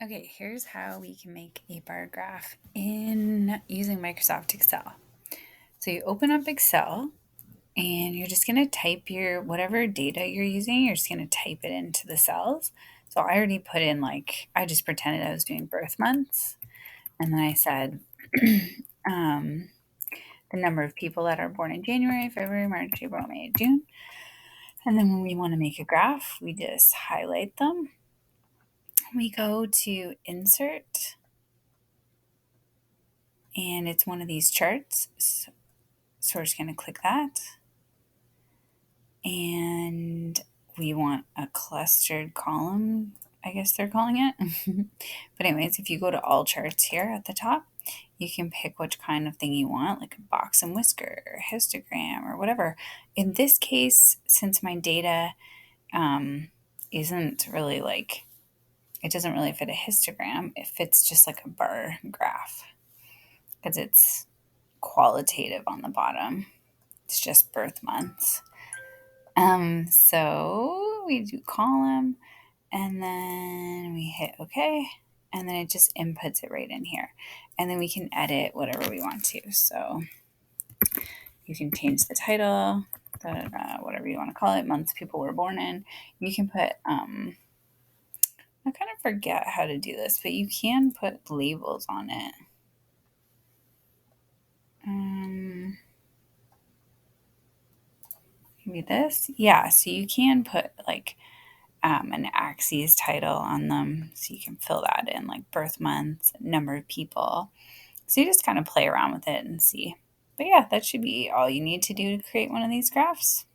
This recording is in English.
Okay, here's how we can make a bar graph in using Microsoft Excel. So you open up Excel and you're just going to type your whatever data you're using, you're just going to type it into the cells. So I already put in I just pretended I was doing birth months. And then I said um, the number of people that are born in January, February, March, April, May, June. And then when we want to make a graph, we just highlight them. We go to insert and it's one of these charts. So we're just going to click that. And we want a clustered column, I guess they're calling it. But anyways, if you go to all charts here at the top, you can pick which kind of thing you want, like a box and whisker or histogram or whatever. In this case, since my data isn't really it doesn't really fit a histogram, it fits just like a bar graph because it's qualitative on the bottom. It's just birth months. So we do column and then we hit OK, and then it just inputs it right in here. And then we can edit whatever we want to. So you can change the title, whatever you want to call it, months people were born in. You can put, I kind of forget how to do this, but you can put labels on it. Maybe this. Yeah, so you can put an axes title on them. So you can fill that in, like birth months, number of people. So you just kind of play around with it and see. But yeah, that should be all you need to do to create one of these graphs.